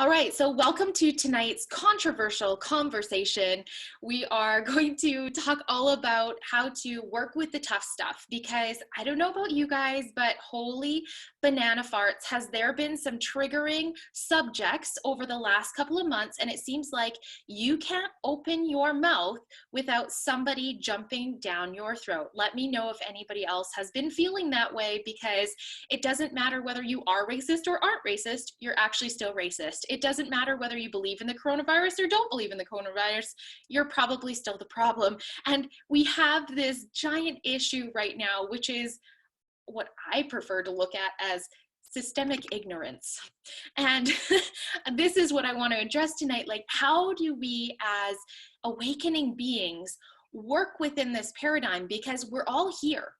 All right, so welcome to tonight's controversial conversation. We are going to talk all about how to work with the tough stuff because I don't know about you guys, but holy banana farts, has there been some triggering subjects over the last couple of months, and it seems like you can't open your mouth without somebody jumping down your throat. Let me know if anybody else has been feeling that way, because it doesn't matter whether you are racist or aren't racist, you're actually still racist. It doesn't matter whether you believe in the coronavirus or don't believe in the coronavirus, you're probably still the problem. And we have this giant issue right now, which is what I prefer to look at as systemic ignorance. And this is what I want to address tonight. Like, how do we as awakening beings work within this paradigm? Because we're all here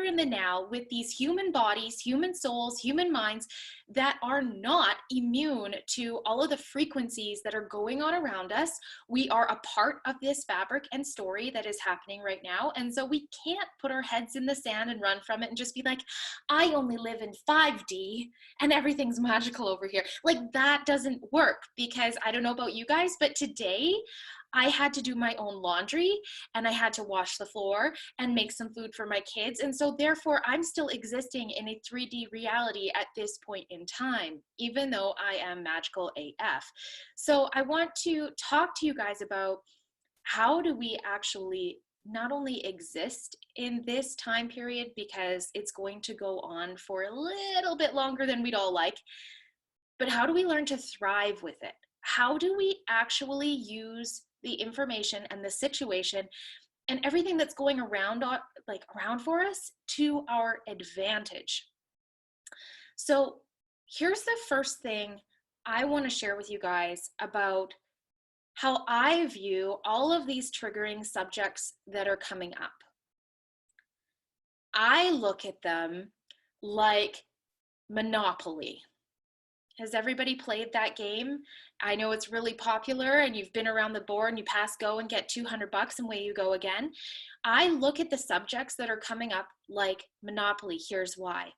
in the now with these human bodies, human souls, human minds that are not immune to all of the frequencies that are going on around us. We are a part of this fabric and story that is happening right now. And so we can't put our heads in the sand and run from it and just be like, I only live in 5D and everything's magical over here. Like, that doesn't work, because I don't know about you guys, but today I had to do my own laundry and I had to wash the floor and make some food for my kids. And so therefore I'm still existing in a 3D reality at this point in time, even though I am magical AF. So I want to talk to you guys about how do we actually not only exist in this time period, because it's going to go on for a little bit longer than we'd all like, but how do we learn to thrive with it? How do we actually use the information and the situation and everything that's going around for us to our advantage? So here's the first thing I want to share with you guys about how I view all of these triggering subjects that are coming up. I look at them like Monopoly. Has everybody played that game? I know it's really popular and you've been around the board and you pass go and get $200 and away you go again. I look at the subjects that are coming up like Monopoly. Here's why.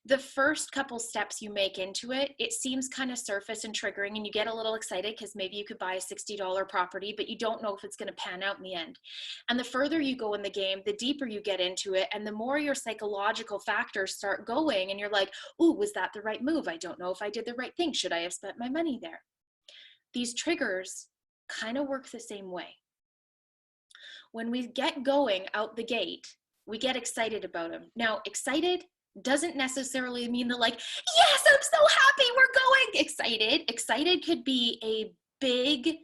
The first couple steps you make into it, it seems kind of surface and triggering, and you get a little excited because maybe you could buy a $60 property, but you don't know if it's going to pan out in the end. And the further you go in the game, the deeper you get into it, and the more your psychological factors start going, and you're like, ooh, was that the right move? I don't know if I did the right thing. Should I have spent my money there? These triggers kind of work the same way. When we get going out the gate, we get excited about them. Now, excited doesn't necessarily mean that, like, yes, I'm so happy, we're going. Excited could be a big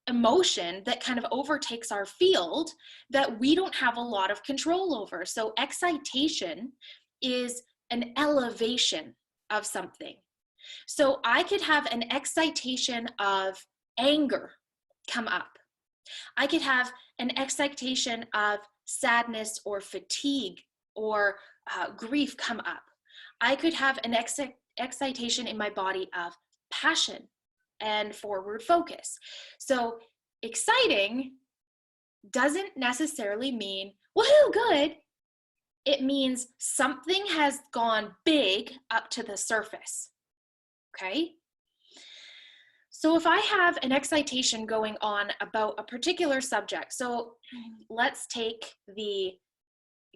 emotion that kind of overtakes our field that we don't have a lot of control over. So excitation is an elevation of something. So I could have an excitation of anger come up. I could have an excitation of sadness or fatigue or grief come up. I could have an excitation in my body of passion and forward focus. So exciting doesn't necessarily mean, woohoo, good. It means something has gone big up to the surface, okay? So if I have an excitation going on about a particular subject, so let's take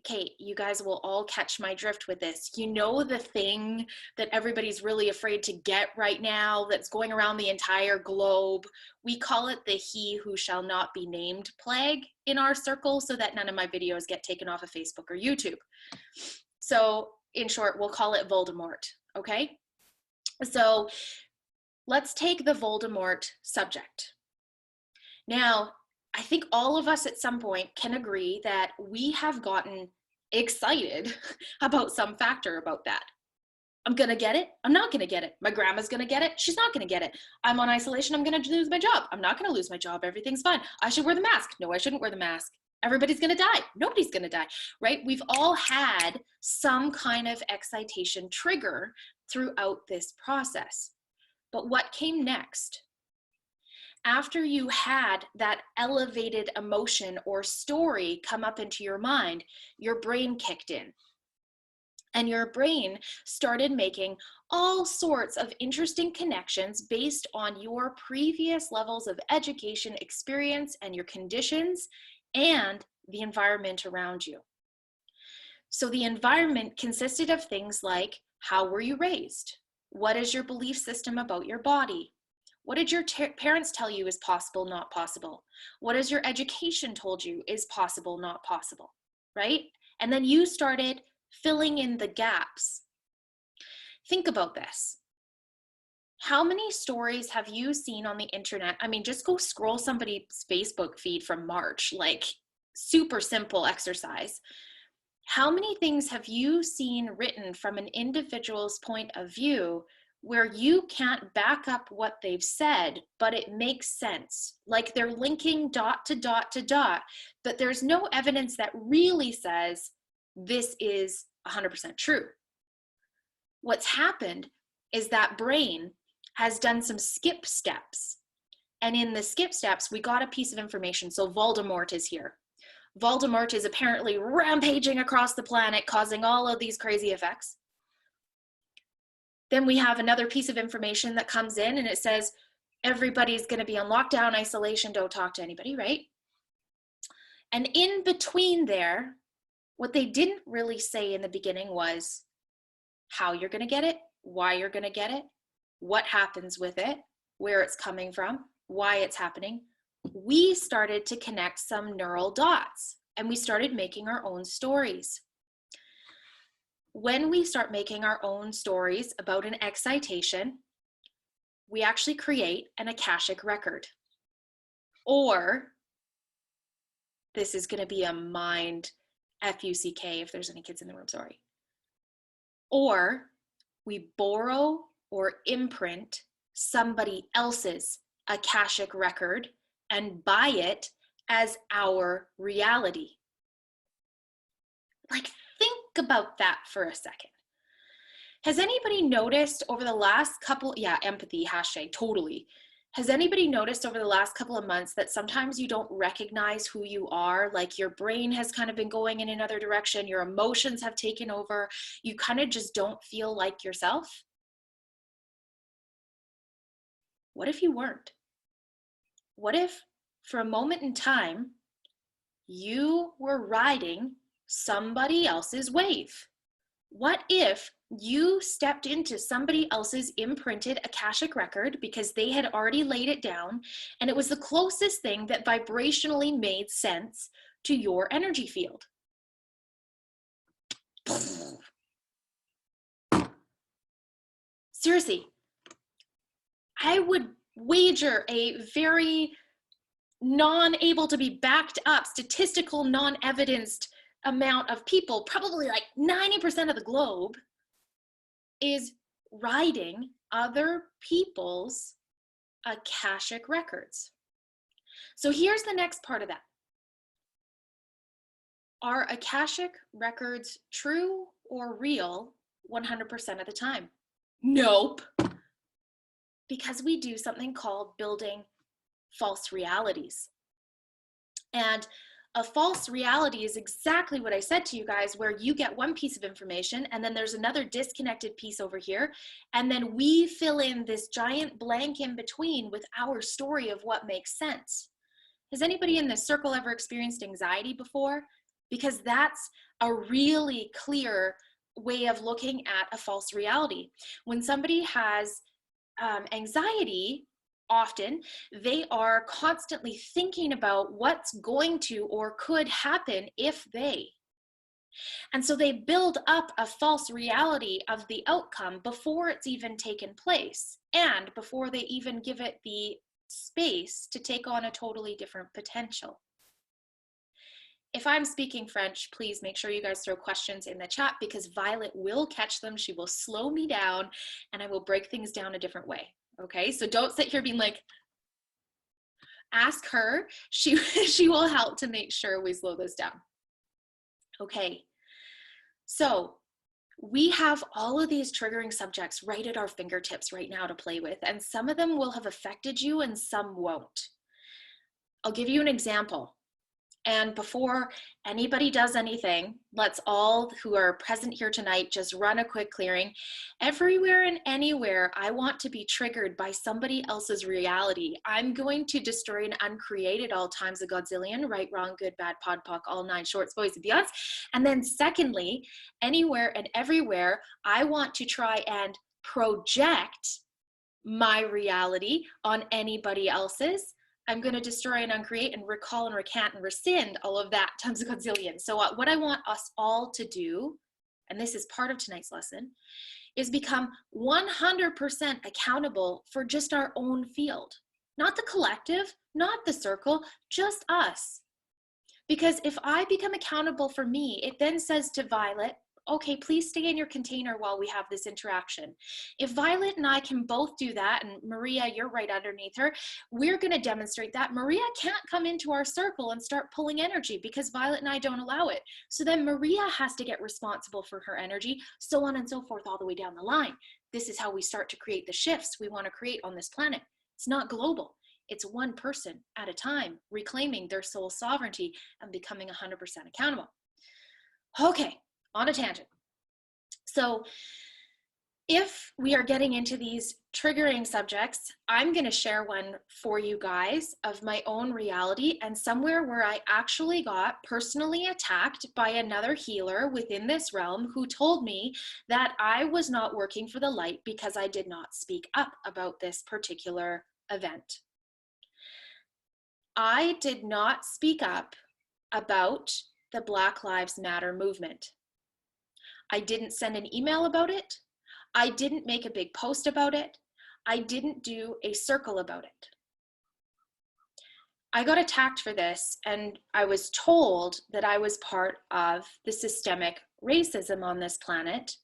Kate, you guys will all catch my drift with this. You know, the thing that everybody's really afraid to get right now that's going around the entire globe, we call it the he who shall not be named plague in our circle, so that none of my videos get taken off of Facebook or YouTube. So in short, we'll call it Voldemort, okay? So let's take the Voldemort subject. Now, I think all of us at some point can agree that we have gotten excited about some factor about that. I'm gonna get it, I'm not gonna get it. My grandma's gonna get it, she's not gonna get it. I'm on isolation, I'm gonna lose my job. I'm not gonna lose my job, everything's fine. I should wear the mask. No, I shouldn't wear the mask. Everybody's gonna die. Nobody's gonna die, right? We've all had some kind of excitation trigger throughout this process. But what came next? After you had that elevated emotion or story come up into your mind, your brain kicked in. And your brain started making all sorts of interesting connections based on your previous levels of education, experience, and your conditions and the environment around you. So the environment consisted of things like, how were you raised? What is your belief system about your body? What did your parents tell you is possible, not possible? What has your education told you is possible, not possible, right? And then you started filling in the gaps. Think about this. How many stories have you seen on the internet? I mean, just go scroll somebody's Facebook feed from March, like super simple exercise. How many things have you seen written from an individual's point of view where you can't back up what they've said, but it makes sense? Like they're linking dot to dot to dot, but there's no evidence that really says this is 100% true. What's happened is that brain has done some skip steps. And in the skip steps, we got a piece of information. So Voldemort is here. Voldemort is apparently rampaging across the planet, causing all of these crazy effects. Then we have another piece of information that comes in and it says, everybody's going to be on lockdown, isolation, don't talk to anybody, right? And in between there, what they didn't really say in the beginning was how you're going to get it, why you're going to get it, what happens with it, where it's coming from, why it's happening. We started to connect some neural dots and we started making our own stories. When we start making our own stories about an excitation, we actually create an Akashic record. Or, this is going to be a mind F-U-C-K if there's any kids in the room, sorry. Or we borrow or imprint somebody else's Akashic record and buy it as our reality. Like, think about that for a second. Has anybody noticed over the last couple, empathy, hashtag, totally. Has anybody noticed over the last couple of months that sometimes you don't recognize who you are? Like your brain has kind of been going in another direction, your emotions have taken over, you kind of just don't feel like yourself? What if you weren't? What if for a moment in time, you were riding somebody else's wave? What if you stepped into somebody else's imprinted Akashic record because they had already laid it down and it was the closest thing that vibrationally made sense to your energy field? Seriously, I would wager a very non-able to be backed up, statistical, non-evidenced amount of people, probably like 90% of the globe, is riding other people's Akashic records. So here's the next part of that. Are Akashic records true or real 100% of the time? Nope. Because we do something called building false realities. And a false reality is exactly what I said to you guys, where you get one piece of information and then there's another disconnected piece over here. And then we fill in this giant blank in between with our story of what makes sense. Has anybody in this circle ever experienced anxiety before? Because that's a really clear way of looking at a false reality. When somebody has anxiety, often they are constantly thinking about what's going to or could happen if they. And so they build up a false reality of the outcome before it's even taken place and before they even give it the space to take on a totally different potential. If I'm speaking French, please make sure you guys throw questions in the chat because Violet will catch them. She will slow me down and I will break things down a different way. Okay, so don't sit here being like, ask her. She will help to make sure we slow this down. Okay, so we have all of these triggering subjects right at our fingertips right now to play with, and some of them will have affected you and some won't. I'll give you an example. And before anybody does anything, let's all who are present here tonight just run a quick clearing. Everywhere and anywhere, I want to be triggered by somebody else's reality. I'm going to destroy and uncreate at all times a godzillion, right, wrong, good, bad, pod, poc, all nine shorts, boys, and beyonds. And then secondly, anywhere and everywhere, I want to try and project my reality on anybody else's. I'm going to destroy and uncreate and recall and recant and rescind all of that times a gazillion. So what I want us all to do, and this is part of tonight's lesson, is become 100% accountable for just our own field. Not the collective, not the circle, just us. Because if I become accountable for me, it then says to Violet, okay, please stay in your container while we have this interaction. If Violet and I can both do that, and Maria, you're right underneath her, we're going to demonstrate that. Maria can't come into our circle and start pulling energy because Violet and I don't allow it. So then Maria has to get responsible for her energy, so on and so forth, all the way down the line. This is how we start to create the shifts we want to create on this planet. It's not global. It's one person at a time, reclaiming their soul sovereignty and becoming 100% accountable. Okay. On a tangent. So if we are getting into these triggering subjects, I'm going to share one for you guys of my own reality and somewhere where I actually got personally attacked by another healer within this realm who told me that I was not working for the light because I did not speak up about this particular event. I did not speak up about the Black Lives Matter movement. I didn't send an email about it. I didn't make a big post about it. I didn't do a circle about it. I got attacked for this, and I was told that I was part of the systemic racism on this planet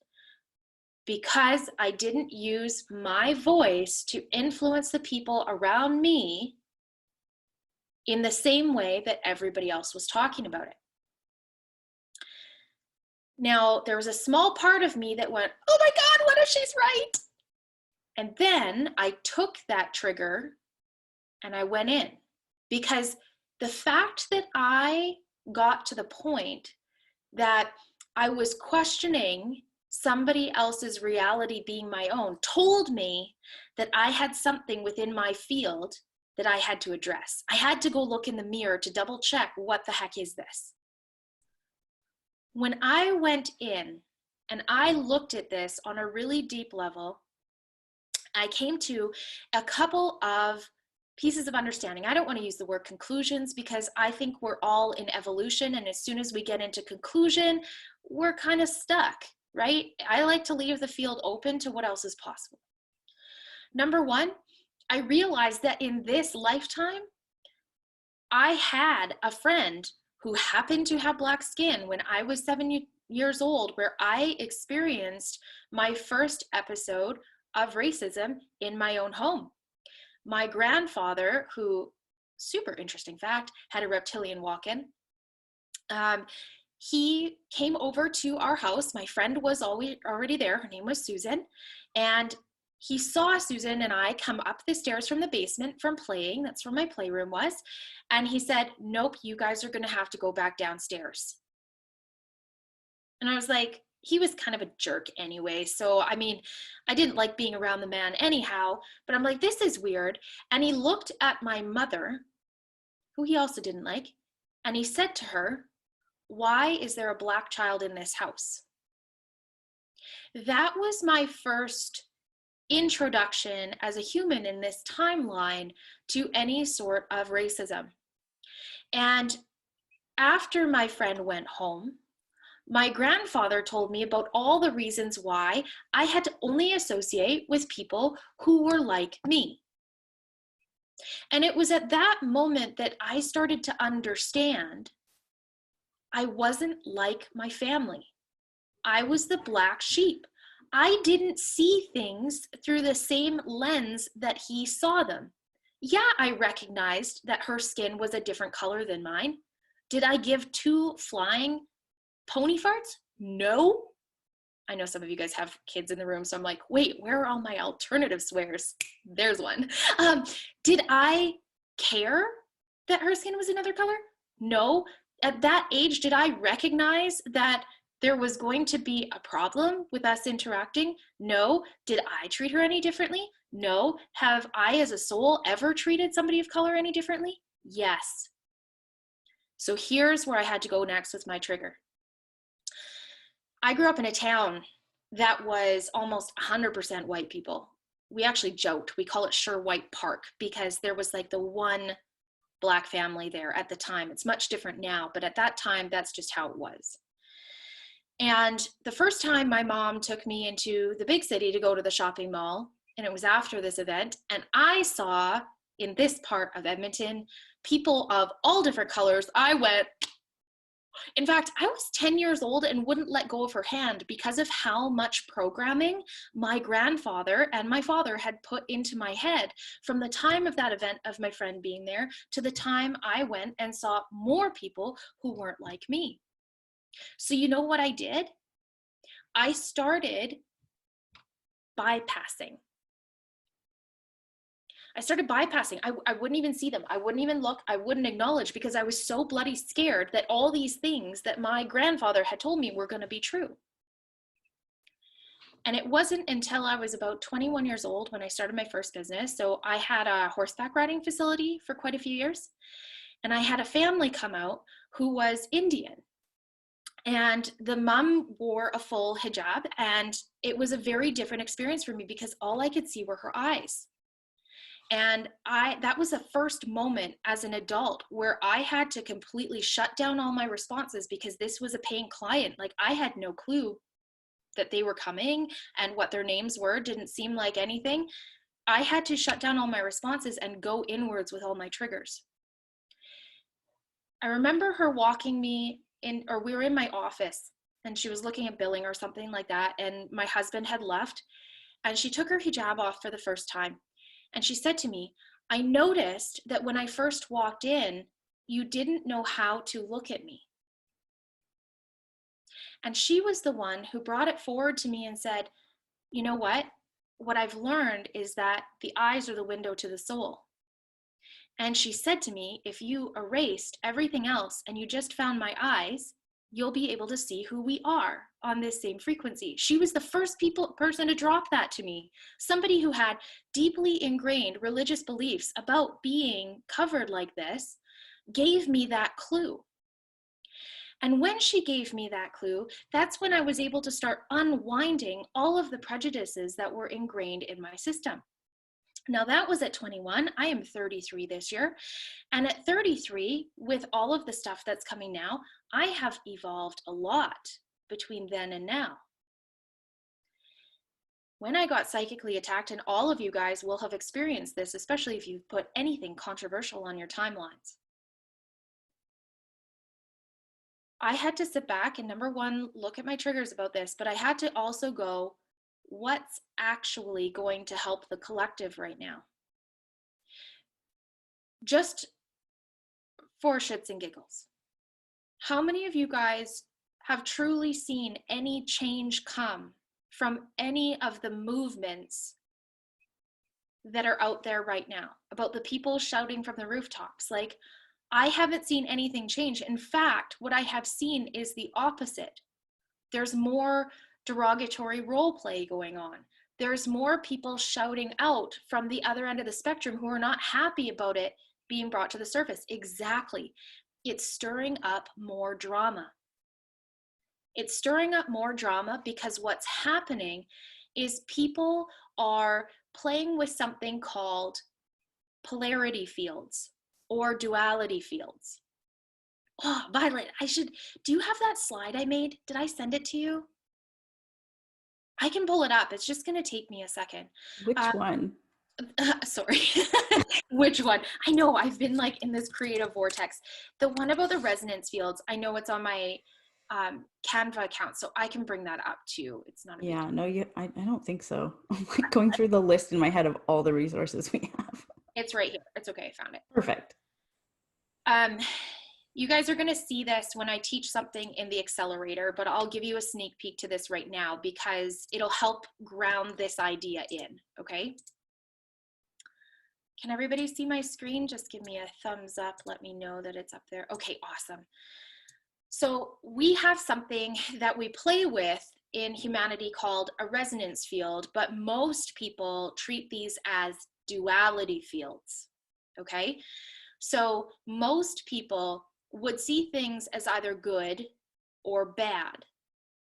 because I didn't use my voice to influence the people around me in the same way that everybody else was talking about it. Now, there was a small part of me that went, oh my God, what if she's right? And then I took that trigger and I went in, because the fact that I got to the point that I was questioning somebody else's reality being my own told me that I had something within my field that I had to address. I had to go look in the mirror to double check, what the heck is this? When I went in and I looked at this on a really deep level, I came to a couple of pieces of understanding. I don't want to use the word conclusions because I think we're all in evolution, and as soon as we get into conclusion, we're kind of stuck, right? I like to leave the field open to what else is possible. Number one, I realized that in this lifetime, I had a friend who happened to have Black skin when I was 7 years old, where I experienced my first episode of racism in my own home. My grandfather, who, super interesting fact, had a reptilian walk-in. He came over to our house. My friend was already there. Her name was Susan. And he saw Susan and I come up the stairs from the basement from playing. That's where my playroom was. And he said, nope, you guys are going to have to go back downstairs. And I was like, he was kind of a jerk anyway. So, I mean, I didn't like being around the man anyhow, but I'm like, this is weird. And he looked at my mother, who he also didn't like, and he said to her, why is there a Black child in this house? That was my first introduction as a human in this timeline to any sort of racism. And after my friend went home, my grandfather told me about all the reasons why I had to only associate with people who were like me. And it was at that moment that I started to understand I wasn't like my family. I was the black sheep. I didn't see things through the same lens that he saw them. Yeah, I recognized that her skin was a different color than mine. Did I give two flying pony farts? No. I know some of you guys have kids in the room, so I'm like, wait, where are all my alternative swears? There's one. Did I care that her skin was another color? No. At that age, did I recognize that there was going to be a problem with us interacting? No. Did I treat her any differently? No. Have I as a soul ever treated somebody of color any differently? Yes. So here's where I had to go next with my trigger. I grew up in a town that was almost 100% white people. We actually joked, we call it Sure White Park, because there was like the one Black family there at the time. It's much different now, but at that time, that's just how it was. And the first time my mom took me into the big city to go to the shopping mall, and it was after this event, and I saw in this part of Edmonton, people of all different colors. I went, in fact, I was 10 years old and wouldn't let go of her hand because of how much programming my grandfather and my father had put into my head from the time of that event of my friend being there to the time I went and saw more people who weren't like me. So you know what I did? I started bypassing. I wouldn't even see them. I wouldn't even look. I wouldn't acknowledge because I was so bloody scared that all these things that my grandfather had told me were going to be true. And it wasn't until I was about 21 years old when I started my first business. So I had a horseback riding facility for quite a few years. And I had a family come out who was Indian. And the mom wore a full hijab. And it was a very different experience for me because all I could see were her eyes. And that was the first moment as an adult where I had to completely shut down all my responses because this was a paying client. Like I had no clue that they were coming and what their names were, didn't seem like anything. I had to shut down all my responses and go inwards with all my triggers. I remember her walking me in, or we were in my office and she was looking at billing or something like that. And my husband had left and she took her hijab off for the first time. And she said to me, I noticed that when I first walked in, you didn't know how to look at me. And she was the one who brought it forward to me and said, you know what? What I've learned is that the eyes are the window to the soul. And she said to me, if you erased everything else and you just found my eyes, you'll be able to see who we are on this same frequency. She was the first person to drop that to me. Somebody who had deeply ingrained religious beliefs about being covered like this gave me that clue. And when she gave me that clue, that's when I was able to start unwinding all of the prejudices that were ingrained in my system. Now that was at 21. I am 33 this year. And at 33, with all of the stuff that's coming now, I have evolved a lot between then and now. When I got psychically attacked, and all of you guys will have experienced this, especially if you've put anything controversial on your timelines, I had to sit back and number one, look at my triggers about this, but I had to also go, what's actually going to help the collective right now? Just for shits and giggles. How many of you guys have truly seen any change come from any of the movements that are out there right now about the people shouting from the rooftops? Like, I haven't seen anything change. In fact, what I have seen is the opposite. There's more derogatory role play going on. There's more people shouting out from the other end of the spectrum who are not happy about it being brought to the surface. Exactly. It's stirring up more drama. It's stirring up more drama because what's happening is people are playing with something called polarity fields or duality fields. Oh, Violet, do you have that slide I made? Did I send it to you? I can pull it up. It's just going to take me a second. Which one? Sorry. Which one? I know I've been like in this creative vortex. The one about the resonance fields, I know it's on my Canva account, so I can bring that up too. It's not a yeah, no, I don't think so. I'm like going through the list in my head of all the resources we have. It's right here. It's okay. I found it. Perfect. You guys are going to see this when I teach something in the accelerator, but I'll give you a sneak peek to this right now because it'll help ground this idea in, okay? Can everybody see my screen? Just give me a thumbs up. Let me know that it's up there. Okay, awesome. So we have something that we play with in humanity called a resonance field, but most people treat these as duality fields, okay? So most people would see things as either good or bad,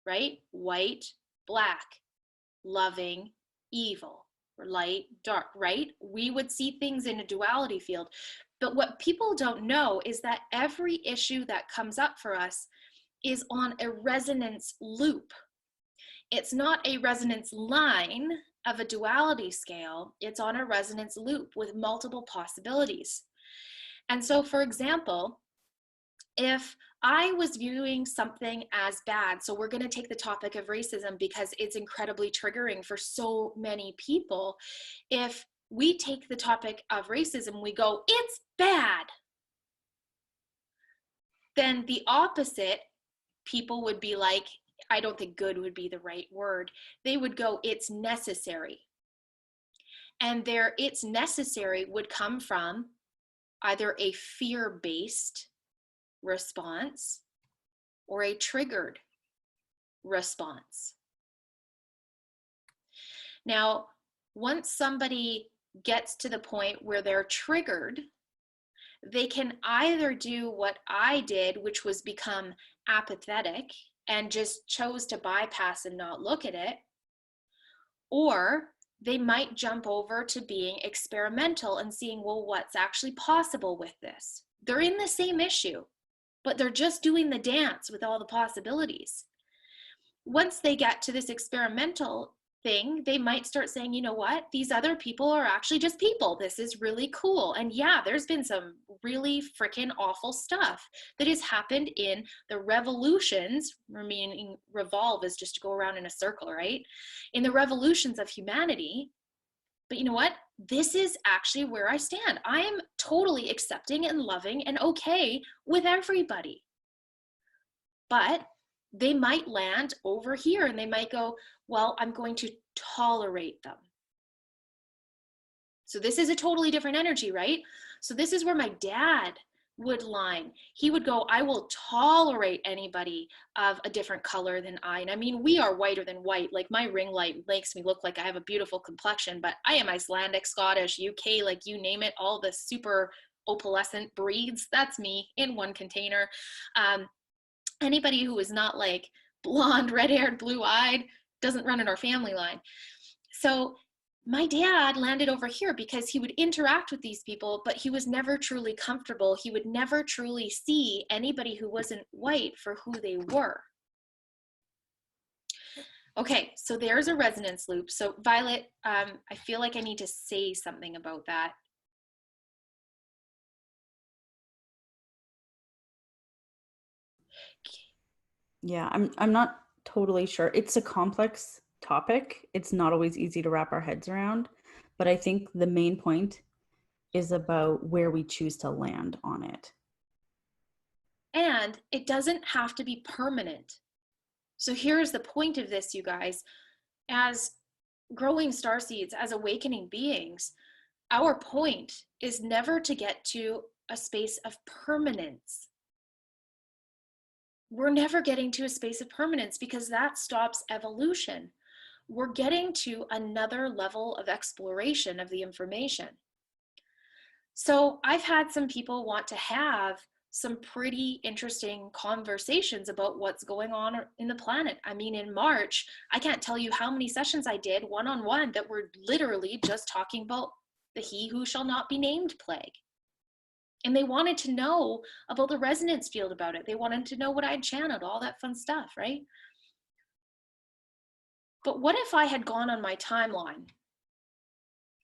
right? White, black, loving, evil, or light, dark, right? We would see things in a duality field. But what people don't know is that every issue that comes up for us is on a resonance loop. It's not a resonance line of a duality scale, it's on a resonance loop with multiple possibilities. And so, for example, if I was viewing something as bad, so we're going to take the topic of racism because it's incredibly triggering for so many people. If we take the topic of racism, we go, it's bad. Then the opposite, people would be like, I don't think good would be the right word. They would go, it's necessary. And their it's necessary would come from either a fear-based response or a triggered response. Now, once somebody gets to the point where they're triggered, they can either do what I did, which was become apathetic and just chose to bypass and not look at it, or they might jump over to being experimental and seeing, well, what's actually possible with this? They're in the same issue, but they're just doing the dance with all the possibilities. Once they get to this experimental thing, they might start saying, you know what, these other people are actually just people. This is really cool. And yeah, there's been some really freaking awful stuff that has happened in the revolutions, meaning revolve is just to go around in a circle, right? In the revolutions of humanity. But you know what? This is actually where I stand. I am totally accepting and loving and okay with everybody. But they might land over here and they might go, well, I'm going to tolerate them. So this is a totally different energy, right? So this is where my dad would line. He would go, I will tolerate anybody of a different color than I. And I mean, we are whiter than white. Like my ring light makes me look like I have a beautiful complexion, but I am Icelandic, Scottish, UK, like you name it, all the super opalescent breeds. That's me in one container. Anybody who is not like blonde, red-haired, blue-eyed doesn't run in our family line. So my dad landed over here because he would interact with these people, but he was never truly comfortable. He would never truly see anybody who wasn't white for who they were. Okay, so there's a resonance loop. So Violet, I feel like I need to say something about that. Yeah, I'm not totally sure. It's a complex topic. It's not always easy to wrap our heads around, but I think the main point is about where we choose to land on it. And it doesn't have to be permanent. So here's the point of this, you guys. As growing starseeds, as awakening beings, our point is never to get to a space of permanence. We're never getting to a space of permanence because that stops evolution. We're getting to another level of exploration of the information. So I've had some people want to have some pretty interesting conversations about what's going on in the planet. I mean, in March, I can't tell you how many sessions I did one-on-one that were literally just talking about the he who shall not be named plague. And they wanted to know about the resonance field about it. They wanted to know what I'd channeled, all that fun stuff, right? But what if I had gone on my timeline,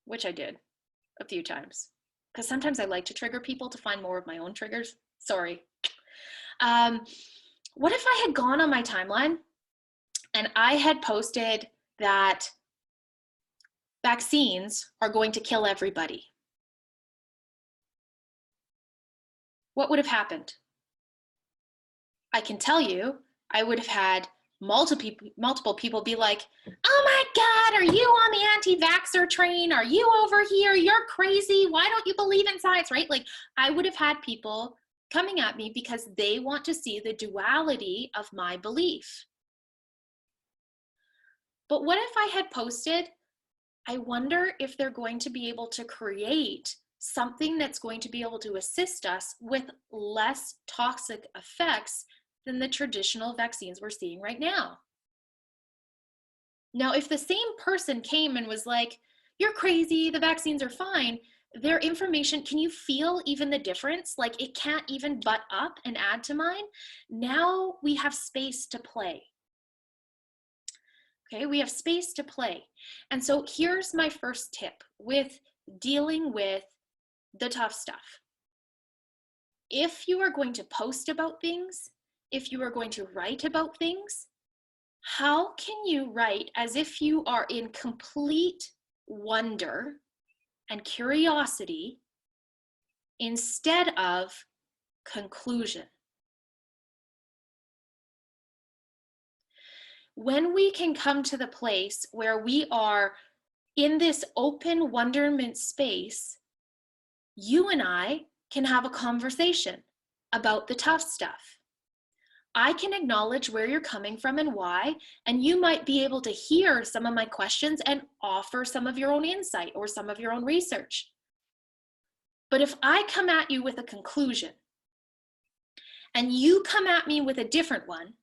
which I did a few times, because sometimes I like to trigger people to find more of my own triggers. Sorry. What if I had gone on my timeline and I had posted that vaccines are going to kill everybody? What would have happened? I can tell you, I would have had multiple people be like, oh my God, are you on the anti-vaxxer train? Are you over here? You're crazy. Why don't you believe in science, right? Like, I would have had people coming at me because they want to see the duality of my belief. But what if I had posted, I wonder if they're going to be able to create something that's going to be able to assist us with less toxic effects than the traditional vaccines we're seeing right now. Now, if the same person came and was like, you're crazy, the vaccines are fine, their information, can you feel even the difference? Like, it can't even butt up and add to mine. Now we have space to play. Okay, we have space to play. And so here's my first tip with dealing with the tough stuff. If you are going to post about things, if you are going to write about things, how can you write as if you are in complete wonder and curiosity instead of conclusion? When we can come to the place where we are in this open wonderment space, you and I can have a conversation about the tough stuff. I can acknowledge where you're coming from and why, and you might be able to hear some of my questions and offer some of your own insight or some of your own research. But if I come at you with a conclusion and you come at me with a different one,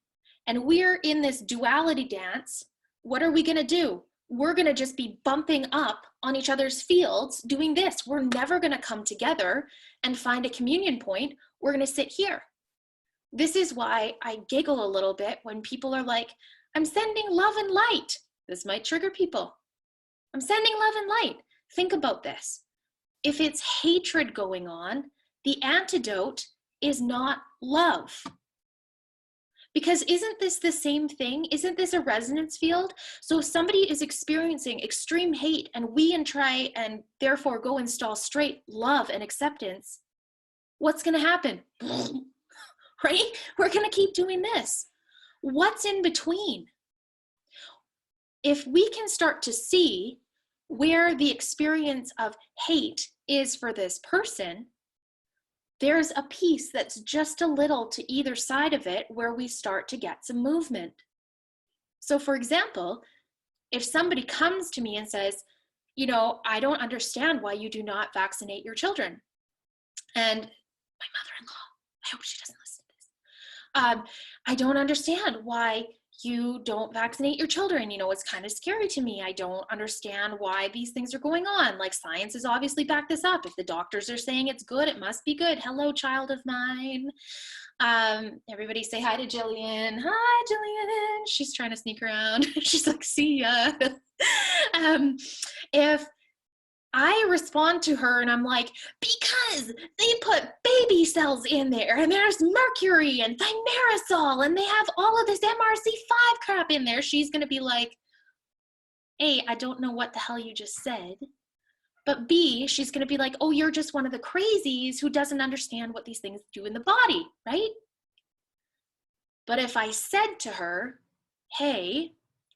and we're in this duality dance, what are we going to do? We're going to just be bumping up on each other's fields doing this. We're never going to come together and find a communion point. We're going to sit here. This is why I giggle a little bit when people are like, I'm sending love and light. This might trigger people. I'm sending love and light. Think about this. If it's hatred going on, the antidote is not love. Because isn't this the same thing? Isn't this a resonance field? So if somebody is experiencing extreme hate and we try and therefore go install straight love and acceptance, what's going to happen? Right? We're going to keep doing this. What's in between? If we can start to see where the experience of hate is for this person, there's a piece that's just a little to either side of it where we start to get some movement. So for example, if somebody comes to me and says, you know, I don't understand why you do not vaccinate your children. And my mother-in-law, I hope she doesn't listen to this. I don't understand why you don't vaccinate your children. You know, it's kind of scary to me. I don't understand why these things are going on. Like, science has obviously backed this up. If the doctors are saying it's good, it must be good. Hello, child of mine. Everybody say hi to Jillian. Hi, Jillian. She's trying to sneak around. She's like, see ya. If I respond to her and I'm like, because they put baby cells in there and there's mercury and thimerosal and they have all of this MRC5 crap in there, she's going to be like, A, I don't know what the hell you just said. But B, she's going to be like, oh, you're just one of the crazies who doesn't understand what these things do in the body, right? But if I said to her, hey,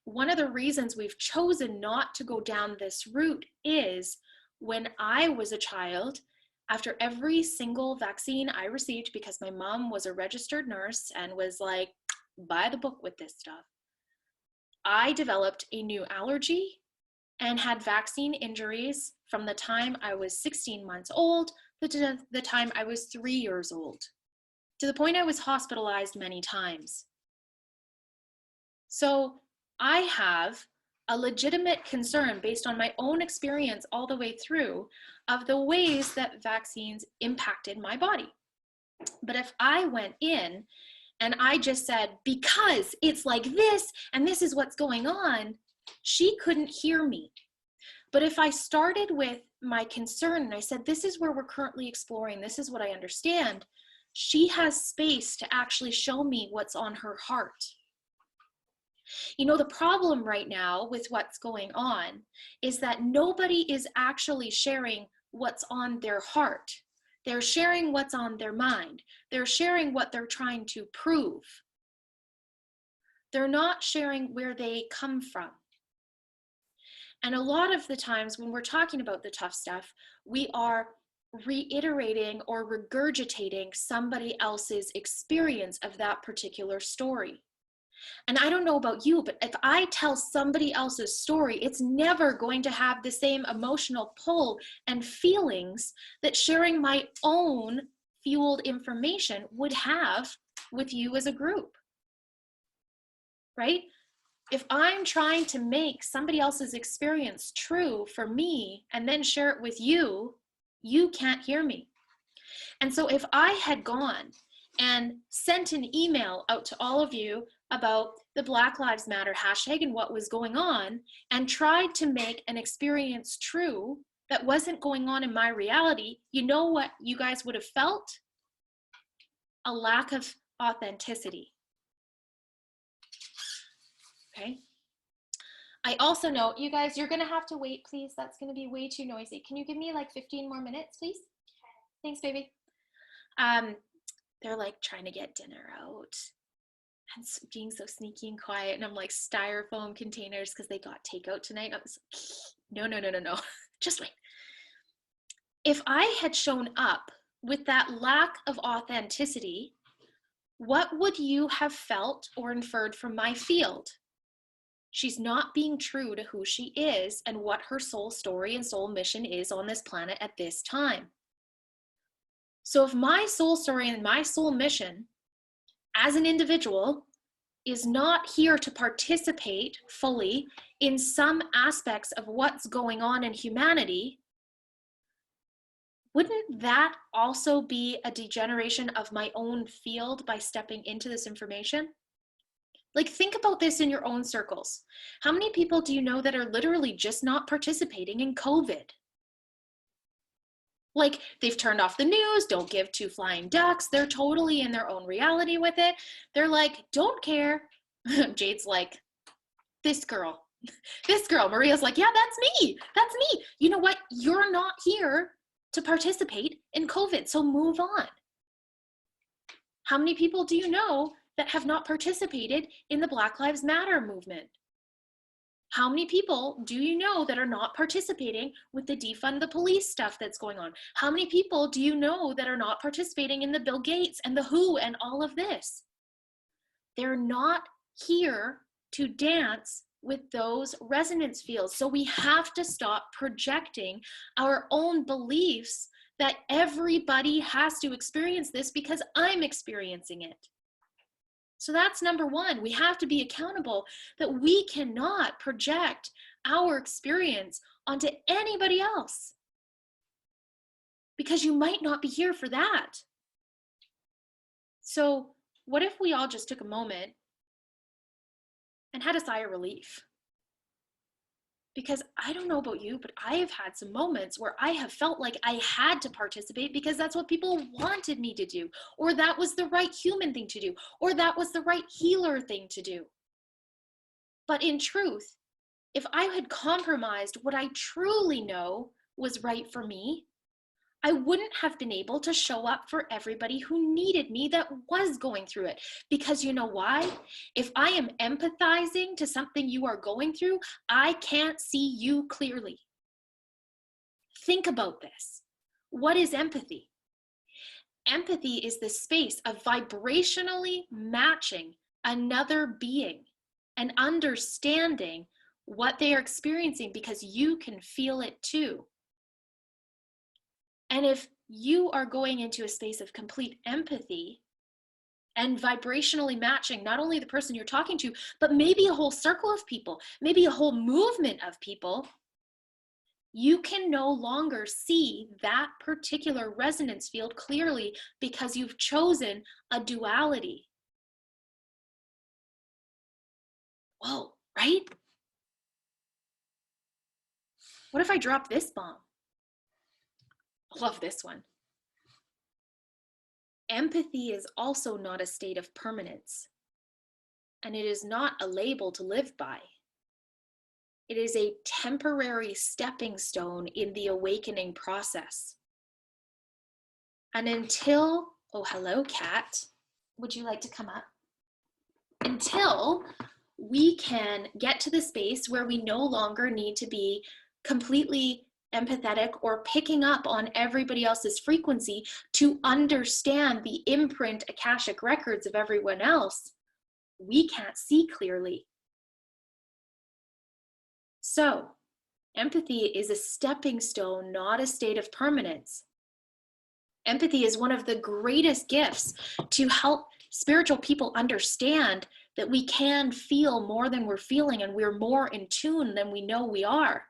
one of the reasons we've chosen not to go down this route is when I was a child, after every single vaccine I received, because my mom was a registered nurse and was like, buy the book with this stuff, I developed a new allergy and had vaccine injuries from the time I was 16 months old to the time I was 3 years old, to the point I was hospitalized many times. So I have a legitimate concern based on my own experience all the way through of the ways that vaccines impacted my body. But if I went in and I just said, because it's like this and this is what's going on, she couldn't hear me. But if I started with my concern and I said, this is where we're currently exploring, this is what I understand, she has space to actually show me what's on her heart. You know, the problem right now with what's going on is that nobody is actually sharing what's on their heart. They're sharing what's on their mind. They're sharing what they're trying to prove. They're not sharing where they come from. And a lot of the times when we're talking about the tough stuff, we are reiterating or regurgitating somebody else's experience of that particular story. And I don't know about you, but if I tell somebody else's story, it's never going to have the same emotional pull and feelings that sharing my own fueled information would have with you as a group, right? If I'm trying to make somebody else's experience true for me and then share it with you, you can't hear me. And so if I had gone and sent an email out to all of you about the Black Lives Matter hashtag and what was going on, and tried to make an experience true that wasn't going on in my reality, you know what you guys would have felt? A lack of authenticity. Okay. I also know, you guys, you're going to have to wait, please. That's going to be way too noisy. Can you give me like 15 more minutes, please? Thanks, baby. They're like trying to get dinner out and being so sneaky and quiet. And I'm like, styrofoam containers because they got takeout tonight. I was like, no. Just wait. If I had shown up with that lack of authenticity, what would you have felt or inferred from my field? She's not being true to who she is and what her soul story and soul mission is on this planet at this time. So if my soul story and my soul mission as an individual is not here to participate fully in some aspects of what's going on in humanity, wouldn't that also be a degeneration of my own field by stepping into this information? Like, think about this in your own circles. How many people do you know that are literally just not participating in COVID? Like, they've turned off the news, don't give two flying ducks. They're totally in their own reality with it. They're like, don't care. Jade's like, this girl. Maria's like, yeah, that's me. You know what? You're not here to participate in COVID, so move on. How many people do you know that have not participated in the Black Lives Matter movement? How many people do you know that are not participating with the defund the police stuff that's going on? How many people do you know that are not participating in the Bill Gates and the WHO and all of this? They're not here to dance with those resonance fields. So we have to stop projecting our own beliefs that everybody has to experience this because I'm experiencing it. So that's number one. We have to be accountable that we cannot project our experience onto anybody else because you might not be here for that. So what if we all just took a moment and had a sigh of relief? Because I don't know about you, but I have had some moments where I have felt like I had to participate because that's what people wanted me to do, or that was the right human thing to do, or that was the right healer thing to do. But in truth, if I had compromised what I truly know was right for me, I wouldn't have been able to show up for everybody who needed me that was going through it. Because you know why? If I am empathizing to something you are going through, I can't see you clearly. Think about this. What is empathy? Empathy is the space of vibrationally matching another being and understanding what they are experiencing because you can feel it too. And if you are going into a space of complete empathy and vibrationally matching not only the person you're talking to, but maybe a whole circle of people, maybe a whole movement of people, you can no longer see that particular resonance field clearly because you've chosen a duality. Whoa, right? What if I drop this bomb? I love this one. Empathy is also not a state of permanence, and it is not a label to live by. It is a temporary stepping stone in the awakening process. And until, oh, hello, Kat. Would you like to come up? until we can get to the space where we no longer need to be completely empathetic or picking up on everybody else's frequency to understand the imprint Akashic records of everyone else. We can't see clearly. So, empathy is a stepping stone, not a state of permanence. Empathy is one of the greatest gifts to help spiritual people understand that we can feel more than we're feeling, and we're more in tune than we know we are.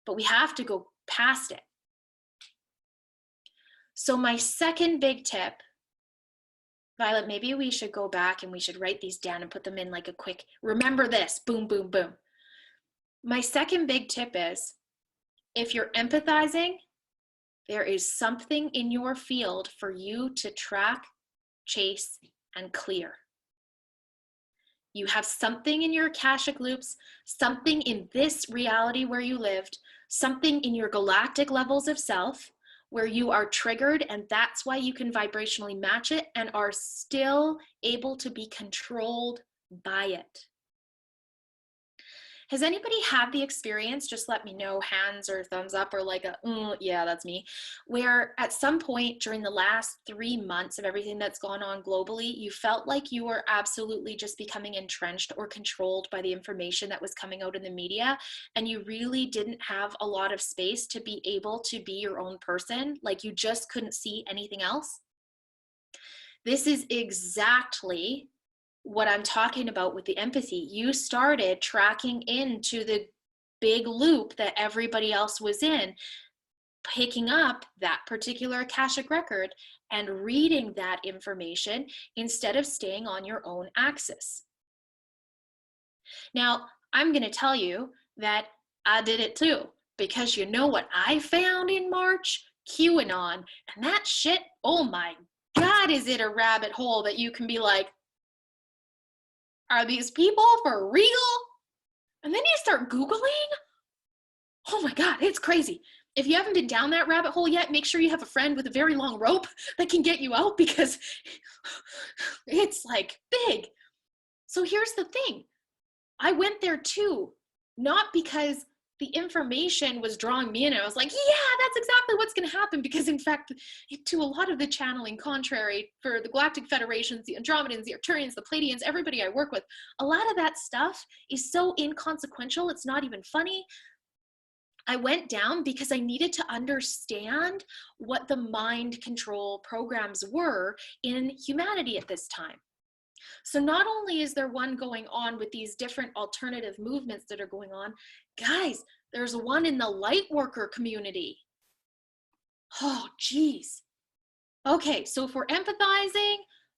But we have to go past it. So my second big tip, Violet, maybe we should go back and we should write these down and put them in like a quick, remember this, boom, boom, boom. My second big tip is, if you're empathizing, there is something in your field for you to track, chase, and clear. You have something in your Akashic loops, something in this reality where you lived, something in your galactic levels of self where you are triggered, and that's why you can vibrationally match it and are still able to be controlled by it. Has anybody had the experience, just let me know, hands or thumbs up or like a, yeah, that's me, where at some point during the last 3 months of everything that's gone on globally, you felt like you were absolutely just becoming entrenched or controlled by the information that was coming out in the media, and you really didn't have a lot of space to be able to be your own person, like you just couldn't see anything else? This is exactly what I'm talking about with the empathy. You started tracking into the big loop that everybody else was in, picking up that particular Akashic record and reading that information instead of staying on your own axis. Now, I'm going to tell you that I did it too, because you know what I found in March? QAnon. And that shit, oh my God, is it a rabbit hole that you can be like, are these people for real? And then you start Googling. Oh my God, it's crazy. If you haven't been down that rabbit hole yet, make sure you have a friend with a very long rope that can get you out, because it's like big. So here's the thing. I went there too, not because the information was drawing me in and I was like, yeah, that's exactly what's going to happen, because in fact, to a lot of the channeling, contrary for the Galactic Federations, the Andromedans, the Arcturians, the Pleiadians, everybody I work with, a lot of that stuff is so inconsequential, it's not even funny. I went down because I needed to understand what the mind control programs were in humanity at this time. So not only is there one going on with these different alternative movements that are going on, guys, there's one in the Lightworker community. Oh, geez. Okay, so if we're empathizing,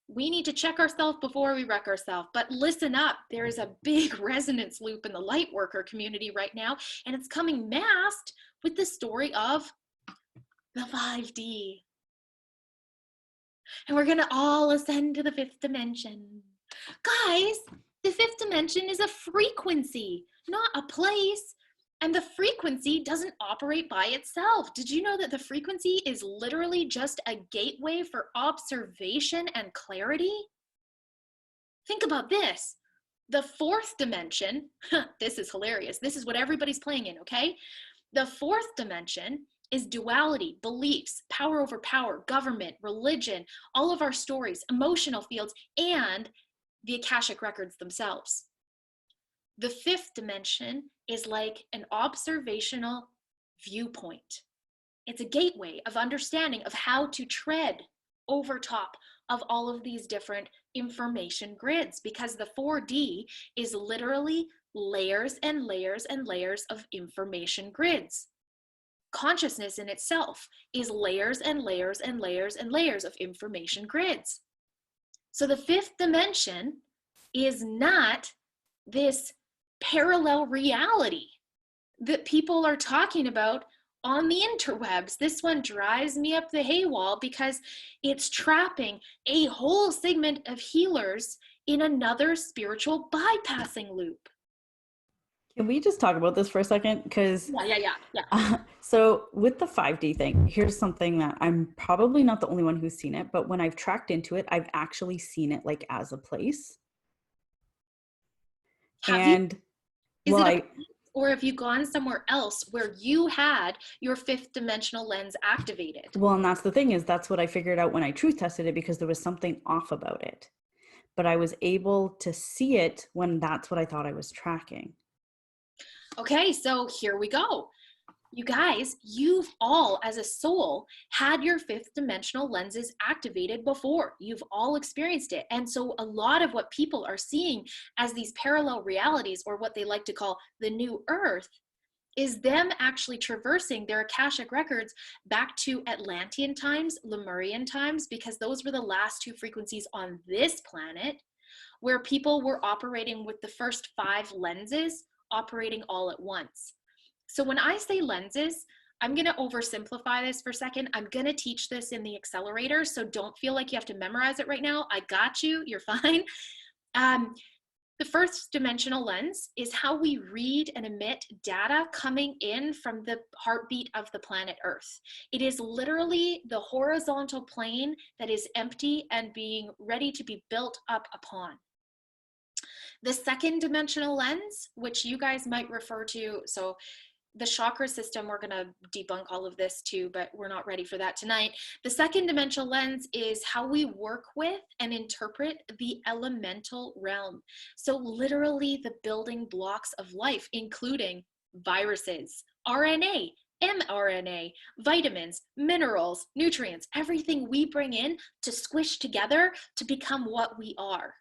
we need to check ourselves before we wreck ourselves. But listen up, there is a big resonance loop in the Lightworker community right now, and it's coming masked with the story of the 5D. And we're going to all ascend to the 5th dimension. Guys, the 5th dimension is a frequency, not a place. And the frequency doesn't operate by itself. Did you know that the frequency is literally just a gateway for observation and clarity? Think about this. The 4th dimension, this is hilarious. This is what everybody's playing in, okay? The 4th dimension is duality, beliefs, power over power, government, religion, all of our stories, emotional fields, and the Akashic records themselves. The 5th dimension is like an observational viewpoint. It's a gateway of understanding of how to tread over top of all of these different information grids, because the 4D is literally layers and layers and layers of information grids. Consciousness in itself is layers and layers and layers and layers of information grids. So the 5th dimension is not this parallel reality that people are talking about on the interwebs. This one drives me up the haywall because it's trapping a whole segment of healers in another spiritual bypassing loop. Can we just talk about this for a second? Because yeah. So with the 5D thing, here's something that I'm probably not the only one who's seen it, but when I've tracked into it, I've actually seen it like as a place. Have you? And Is well, it a place, or have you gone somewhere else where you had your fifth dimensional lens activated? and that's the thing, is that's what I figured out when I truth tested it, because there was something off about it. But I was able to see it when that's what I thought I was tracking. Okay, so here we go. You guys, you've all, as a soul, had your fifth dimensional lenses activated before. You've all experienced it. And so a lot of what people are seeing as these parallel realities, or what they like to call the new earth, is them actually traversing their Akashic records back to Atlantean times, Lemurian times, because those were the last two frequencies on this planet where people were operating with the first 5 lenses operating all at once. So when I say lenses, I'm going to oversimplify this for a second. I'm going to teach this in the accelerator, so don't feel like you have to memorize it right now. I got you. You're fine. The first dimensional lens is how we read and emit data coming in from the heartbeat of the planet Earth. It is literally the horizontal plane that is empty and being ready to be built up upon. The second dimensional lens, which you guys might refer to, so the chakra system, we're going to debunk all of this too, but we're not ready for that tonight. The second dimensional lens is how we work with and interpret the elemental realm. So literally the building blocks of life, including viruses, RNA, mRNA, vitamins, minerals, nutrients, everything we bring in to squish together to become what we are.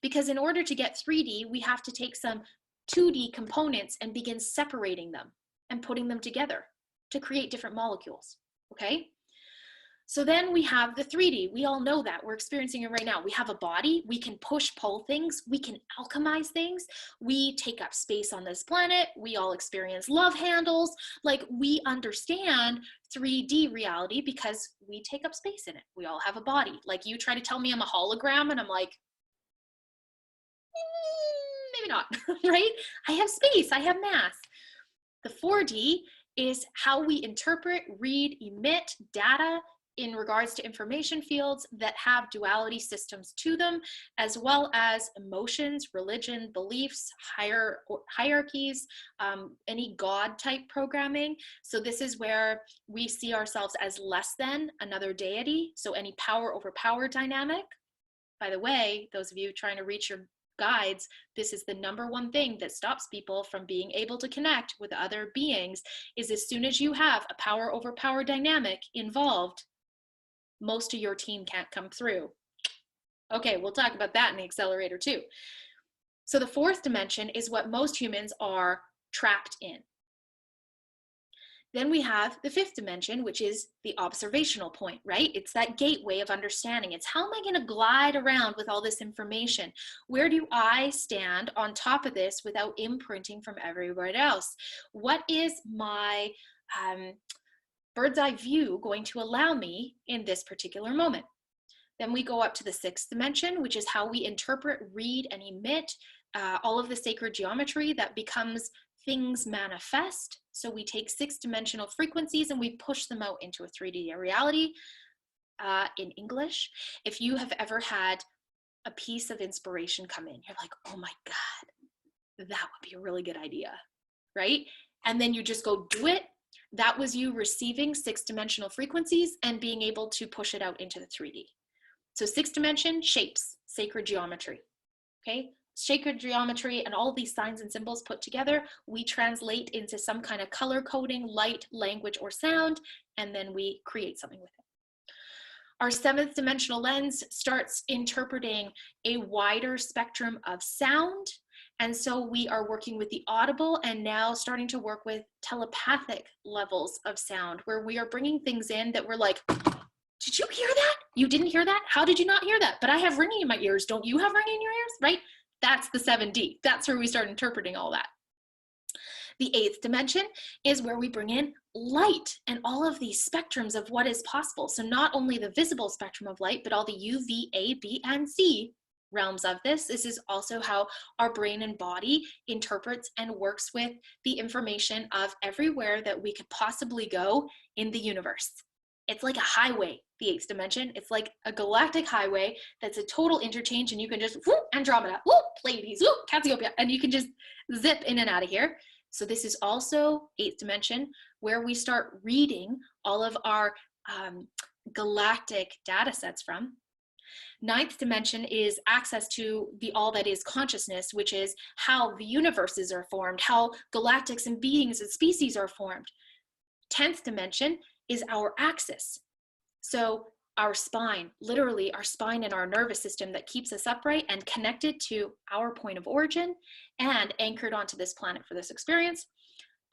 Because in order to get 3D, we have to take some 2D components and begin separating them and putting them together to create different molecules, okay? So then we have the 3D. We all know that. We're experiencing it right now. We have a body. We can push, pull things. We can alchemize things. We take up space on this planet. We all experience love handles. Like, we understand 3D reality because we take up space in it. We all have a body. Like, you try to tell me I'm a hologram and I'm like, maybe not, right? I have space, I have mass. The 4D is how we interpret, read, emit data in regards to information fields that have duality systems to them, as well as emotions, religion, beliefs, hierarchies, any God type programming. So this is where we see ourselves as less than another deity. So any power over power dynamic. By the way, those of you trying to reach your guides, this is the number one thing that stops people from being able to connect with other beings, is as soon as you have a power over power dynamic involved, most of your team can't come through. Okay, we'll talk about that in the accelerator too. So the fourth dimension is what most humans are trapped in. Then we have the fifth dimension, which is the observational point, right? It's that gateway of understanding. It's how am I going to glide around with all this information? Where do I stand on top of this without imprinting from everywhere else? What is my bird's eye view going to allow me in this particular moment? Then we go up to the sixth dimension, which is how we interpret, read, and emit all of the sacred geometry that becomes things manifest. So we take 6-dimensional frequencies and we push them out into a 3D reality. In English, if you have ever had a piece of inspiration come in, you're like, oh my God, that would be a really good idea, right? And then you just go do it. That was you receiving 6-dimensional frequencies and being able to push it out into the 3D. So 6th dimension, shapes, sacred geometry, okay? Sacred geometry and all these signs and symbols put together, we translate into some kind of color coding, light, language, or sound, and then we create something with it. Our 7th dimensional lens starts interpreting a wider spectrum of sound. And so we are working with the audible and now starting to work with telepathic levels of sound, where we are bringing things in that we're like, did you hear that? You didn't hear that? How did you not hear that? But I have ringing in my ears. Don't you have ringing in your ears? Right? That's the 7D. That's where we start interpreting all that. The 8th dimension is where we bring in light and all of these spectrums of what is possible. So not only the visible spectrum of light, but all the UV, A, B, and C realms of this. This is also how our brain and body interprets and works with the information of everywhere that we could possibly go in the universe. It's like a highway, the eighth dimension. It's like a galactic highway that's a total interchange, and you can just whoop, Andromeda, whoop, Pleiades, whoop, Cassiopeia, and you can just zip in and out of here. So this is also eighth dimension, where we start reading all of our galactic data sets from. Ninth dimension is access to the all that is consciousness, which is how the universes are formed, how galactics and beings and species are formed. 10th dimension is our axis. So our spine, literally our spine and our nervous system that keeps us upright and connected to our point of origin and anchored onto this planet for this experience.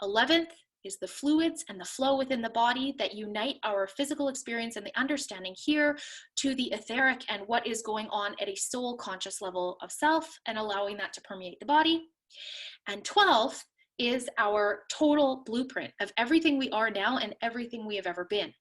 11th is the fluids and the flow within the body that unite our physical experience and the understanding here to the etheric and what is going on at a soul conscious level of self, and allowing that to permeate the body. And 12th is our total blueprint of everything we are now and everything we have ever been.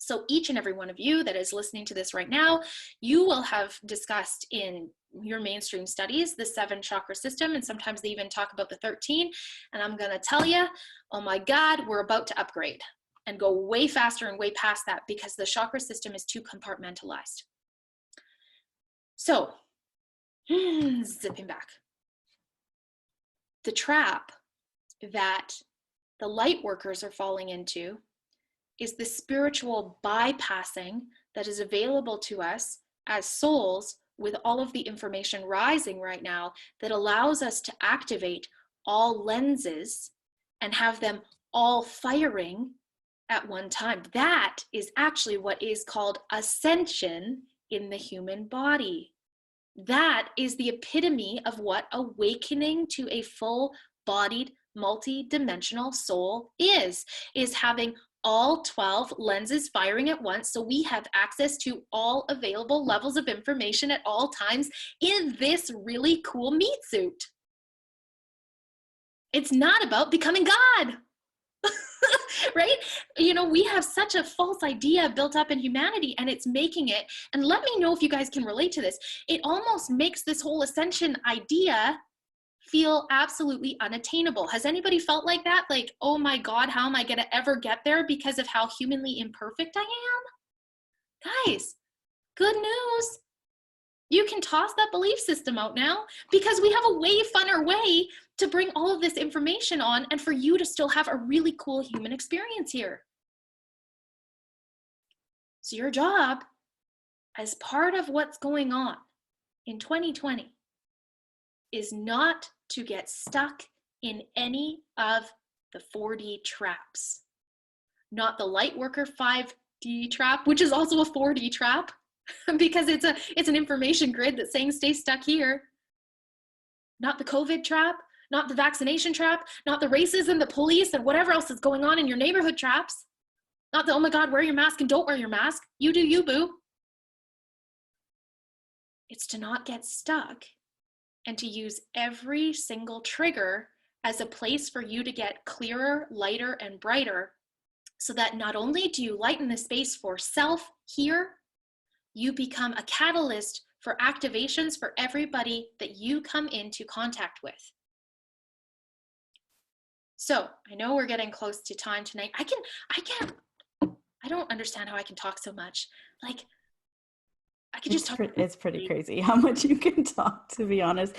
So each and every one of you that is listening to this right now, you will have discussed in your mainstream studies the 7 chakra system, and sometimes they even talk about the 13. And I'm going to tell you, oh my God, we're about to upgrade and go way faster and way past that, because the chakra system is too compartmentalized. So zipping back, the trap that the light workers are falling into is the spiritual bypassing that is available to us as souls with all of the information rising right now that allows us to activate all lenses and have them all firing at one time. That is actually what is called ascension in the human body. That is the epitome of what awakening to a full-bodied, multi-dimensional soul is having all 12 lenses firing at once, so we have access to all available levels of information at all times in this really cool meat suit. It's not about becoming God. Right? You know, we have such a false idea built up in humanity, and it's making it, and let me know if you guys can relate to this, it almost makes this whole ascension idea feel absolutely unattainable. Has anybody felt like that? Like, oh my God, how am I going to ever get there because of how humanly imperfect I am? Guys, good news. You can toss that belief system out now, because we have a way funner way to bring all of this information on and for you to still have a really cool human experience here. So your job, as part of what's going on in 2020, is not to get stuck in any of the 4D traps. Not the Lightworker 5D trap, which is also a 4D trap, because it's an information grid that's saying stay stuck here. Not the COVID trap, not the vaccination trap, not the racism, the police, and whatever else is going on in your neighborhood traps. Not the, oh my God, wear your mask and don't wear your mask. You do you, boo. It's to not get stuck and to use every single trigger as a place for you to get clearer, lighter, and brighter, so that not only do you lighten the space for self here, you become a catalyst for activations for everybody that you come into contact with. So I know we're getting close to time tonight. I don't understand how I can talk so much. Like, I could just talk. It's pretty crazy how much you can talk, to be honest.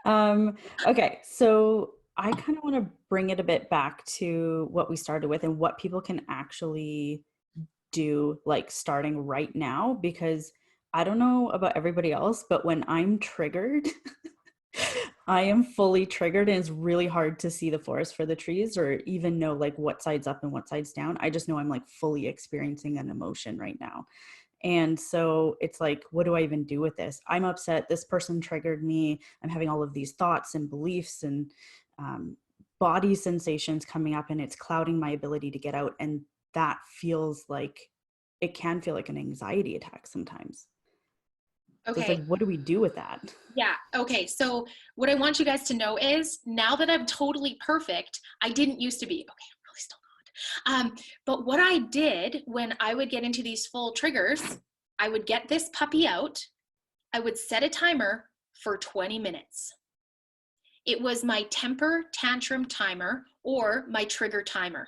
Okay, so I kind of want to bring it a bit back to what we started with and what people can actually do, like starting right now, because I don't know about everybody else, but when I'm triggered, I am fully triggered, and it's really hard to see the forest for the trees or even know like what side's up and what side's down. I just know I'm like fully experiencing an emotion right now. And so it's like, what do I even do with this? I'm upset. This person triggered me. I'm having all of these thoughts and beliefs and body sensations coming up, and it's clouding my ability to get out. And that feels like, it can feel like an anxiety attack sometimes. Okay. So it's like, what do we do with that? Yeah. Okay. So what I want you guys to know is, now that I'm totally perfect, I didn't used to be. Okay. I'm really still not. But what I did when I would get into these full triggers, I would get this puppy out. I would set a timer for 20 minutes. It was my temper tantrum timer or my trigger timer.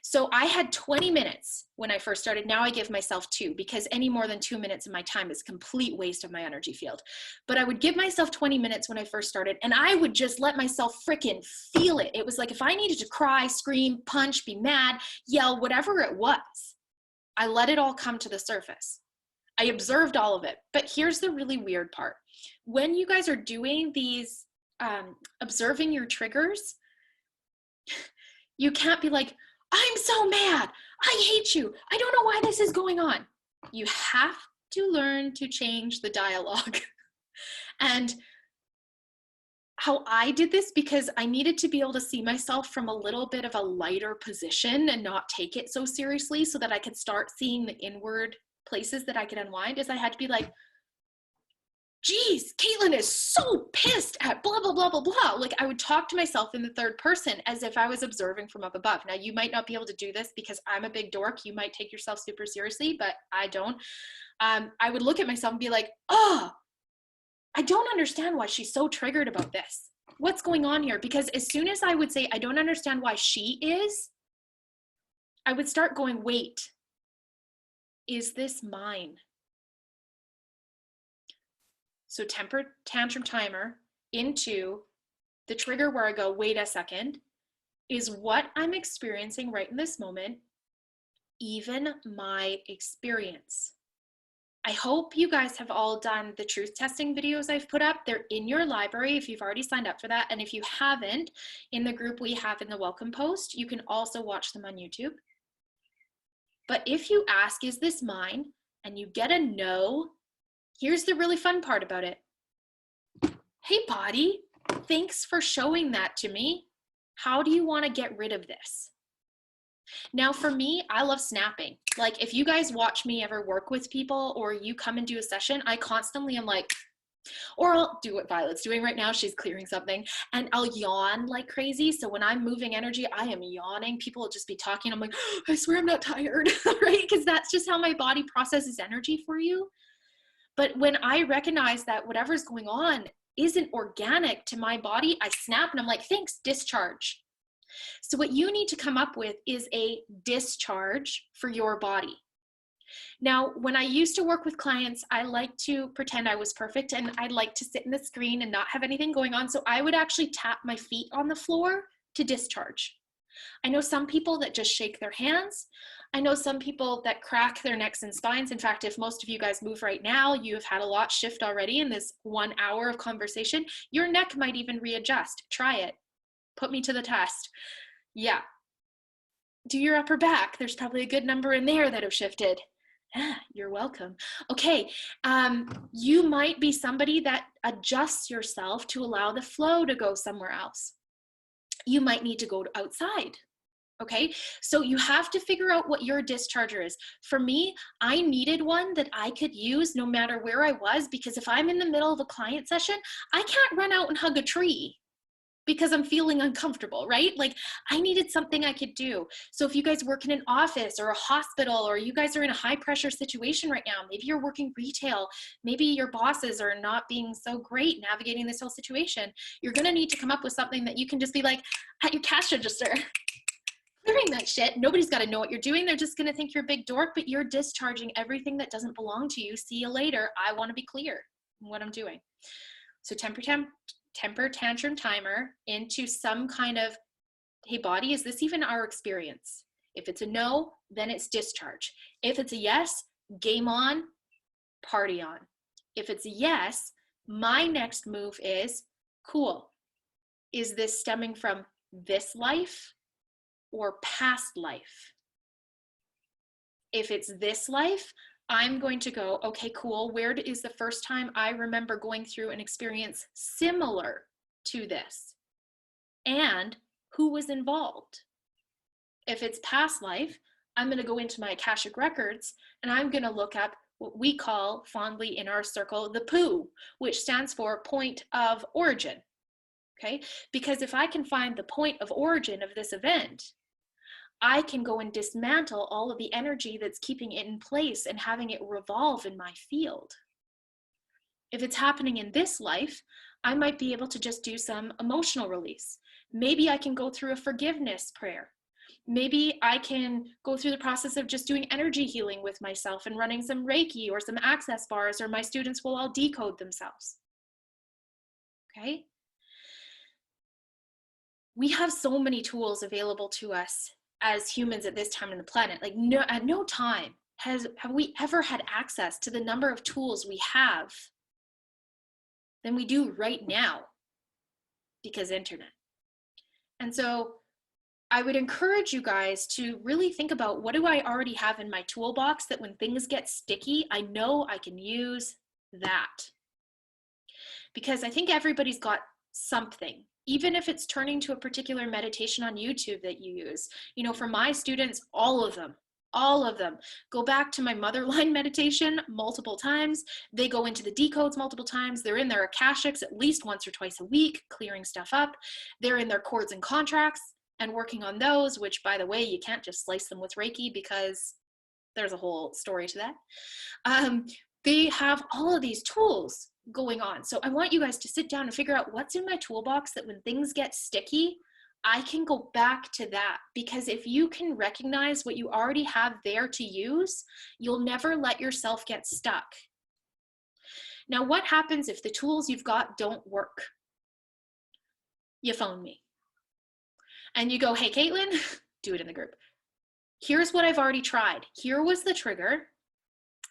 So I had 20 minutes when I first started. Now I give myself 2, because any more than 2 minutes of my time is complete waste of my energy field. But I would give myself 20 minutes when I first started, and I would just let myself freaking feel it. It was like if I needed to cry, scream, punch, be mad, yell, whatever it was, I let it all come to the surface. I observed all of it. But here's the really weird part. When you guys are doing these, observing your triggers, you can't be like, I'm so mad. I hate you. I don't know why this is going on. You have to learn to change the dialogue. And how I did this, because I needed to be able to see myself from a little bit of a lighter position and not take it so seriously, so that I could start seeing the inward places that I could unwind, is I had to be like, geez, Caitlin is so pissed at blah, blah, blah, blah, blah. Like I would talk to myself in the third person as if I was observing from up above. Now you might not be able to do this because I'm a big dork. You might take yourself super seriously, but I don't. I would look at myself and be like, oh, I don't understand why she's so triggered about this. What's going on here? Because as soon as I would say, I don't understand why she is, I would start going, wait, is this mine? So temper tantrum timer into the trigger where I go, wait a second, is what I'm experiencing right in this moment even my experience? I hope you guys have all done the truth testing videos I've put up. They're in your library if you've already signed up for that. And if you haven't, in the group we have in the welcome post, you can also watch them on YouTube. But if you ask, is this mine? And you get a no, here's the really fun part about it. Hey, body, thanks for showing that to me. How do you want to get rid of this? Now, for me, I love snapping. Like, if you guys watch me ever work with people or you come and do a session, I constantly am like, or I'll do what Violet's doing right now. She's clearing something and I'll yawn like crazy. So when I'm moving energy, I am yawning. People will just be talking. I'm like, oh, I swear I'm not tired, right? Because that's just how my body processes energy for you. But when I recognize that whatever's going on isn't organic to my body, I snap and I'm like, thanks, discharge. So what you need to come up with is a discharge for your body. Now, when I used to work with clients, I like to pretend I was perfect and I'd like to sit in the screen and not have anything going on. So I would actually tap my feet on the floor to discharge. I know some people that just shake their hands. I know some people that crack their necks and spines. In fact, if most of you guys move right now, you have had a lot shift already in this 1 hour of conversation. Your neck might even readjust. Try it. Put me to the test. Yeah. Do your upper back. There's probably a good number in there that have shifted. You're welcome. Okay. You might be somebody that adjusts yourself to allow the flow to go somewhere else. You might need to go outside. Okay, so you have to figure out what your discharger is. For me, I needed one that I could use no matter where I was, because if I'm in the middle of a client session, I can't run out and hug a tree because I'm feeling uncomfortable, right? Like I needed something I could do. So if you guys work in an office or a hospital, or you guys are in a high pressure situation right now, maybe you're working retail, maybe your bosses are not being so great navigating this whole situation, you're gonna need to come up with something that you can just be like at your cash register. Clearing that shit. Nobody's got to know what you're doing. They're just going to think you're a big dork, but you're discharging everything that doesn't belong to you. See you later. I want to be clear in what I'm doing. So temper tantrum timer into some kind of, hey body, is this even our experience? If it's a no, then it's discharge. If it's a yes, game on, party on. If it's a yes, my next move is, cool. Is this stemming from this life or past life? If it's this life, I'm going to go, okay, cool. Where is the first time I remember going through an experience similar to this? And who was involved? If it's past life, I'm going to go into my Akashic records and I'm going to look up what we call fondly in our circle, the POO, which stands for point of origin. Okay? Because if I can find the point of origin of this event, I can go and dismantle all of the energy that's keeping it in place and having it revolve in my field. If it's happening in this life, I might be able to just do some emotional release. Maybe I can go through a forgiveness prayer. Maybe I can go through the process of just doing energy healing with myself and running some Reiki or some access bars, or my students will all decode themselves. Okay? We have so many tools available to us as humans at this time on the planet. Like at no time have we ever had access to the number of tools we have than we do right now because internet. And so I would encourage you guys to really think about, what do I already have in my toolbox that when things get sticky, I know I can use that. Because I think everybody's got something, even if it's turning to a particular meditation on YouTube that you use. You know, for my students, all of them go back to my motherline meditation multiple times. They go into the decodes multiple times. They're in their akashics at least once or twice a week, clearing stuff up. They're in their cords and contracts and working on those, which, by the way, you can't just slice them with Reiki because there's a whole story to that. They have all of these tools going on. So I want you guys to sit down and figure out what's in my toolbox that when things get sticky, I can go back to that. Because if you can recognize what you already have there to use, you'll never let yourself get stuck. Now, what happens if the tools you've got don't work? You phone me. And you go, hey, Caitlin, do it in the group. Here's what I've already tried. Here was the trigger.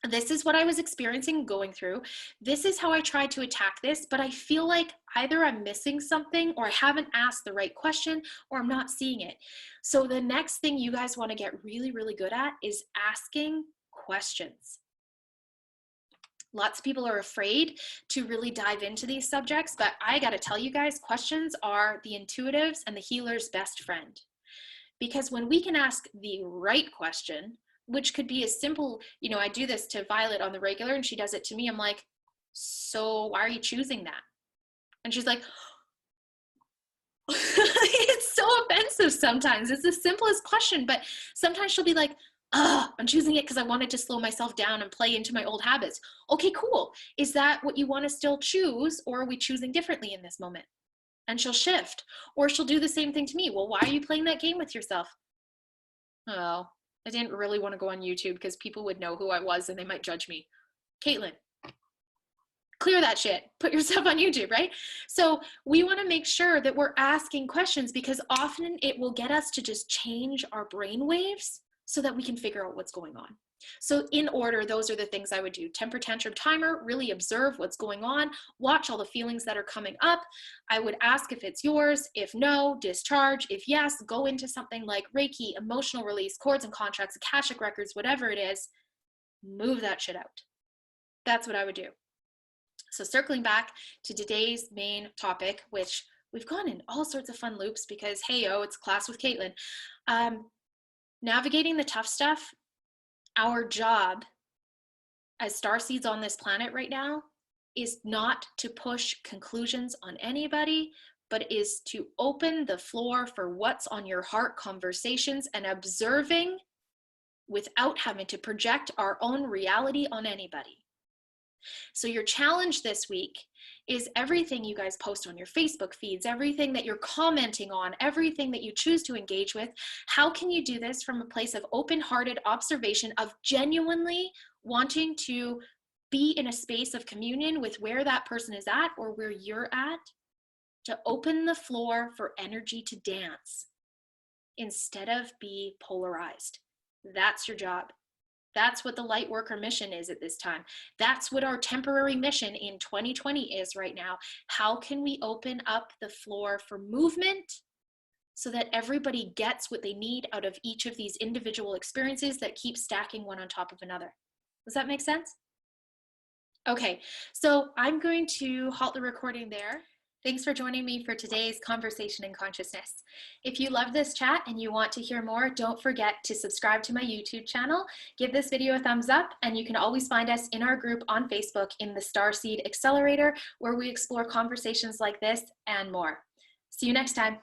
This is what I was experiencing going through. This is how I tried to attack this, but I feel like either I'm missing something, or I haven't asked the right question, or I'm not seeing it. So the next thing you guys want to get really, really good at is asking questions. Lots of people are afraid to really dive into these subjects, but I got to tell you guys, questions are the intuitive's and the healer's best friend. Because when we can ask the right question, which could be as simple, you know, I do this to Violet on the regular and she does it to me. I'm like, so why are you choosing that? And she's like, it's so offensive sometimes. It's the simplest question, but sometimes she'll be like, I'm choosing it because I wanted to slow myself down and play into my old habits. Okay, cool. Is that what you want to still choose, or are we choosing differently in this moment? And she'll shift, or she'll do the same thing to me. Well, why are you playing that game with yourself? Oh, I didn't really want to go on YouTube because people would know who I was and they might judge me. Caitlin, clear that shit. Put yourself on YouTube, right? So we want to make sure that we're asking questions, because often it will get us to just change our brain waves so that we can figure out what's going on. So in order, those are the things I would do. Temper tantrum timer, really observe what's going on, watch all the feelings that are coming up. I would ask if it's yours. If no, discharge. If yes, go into something like Reiki, emotional release, cords and contracts, Akashic records, whatever it is, move that shit out. That's what I would do. So circling back to today's main topic, which we've gone in all sorts of fun loops because, hey, it's class with Caitlin. Navigating the tough stuff. Our job as starseeds on this planet right now is not to push conclusions on anybody, but is to open the floor for what's on your heart conversations and observing without having to project our own reality on anybody. So your challenge this week is everything you guys post on your Facebook feeds, everything that you're commenting on, everything that you choose to engage with. How can you do this from a place of open-hearted observation, of genuinely wanting to be in a space of communion with where that person is at or where you're at, to open the floor for energy to dance instead of be polarized? That's your job. That's what the Lightworker mission is at this time. That's what our temporary mission in 2020 is right now. How can we open up the floor for movement so that everybody gets what they need out of each of these individual experiences that keep stacking one on top of another? Does that make sense? Okay, so I'm going to halt the recording there. Thanks for joining me for today's Conversation in Consciousness. If you love this chat and you want to hear more, don't forget to subscribe to my YouTube channel, give this video a thumbs up, and you can always find us in our group on Facebook in the Starseed Accelerator, where we explore conversations like this and more. See you next time.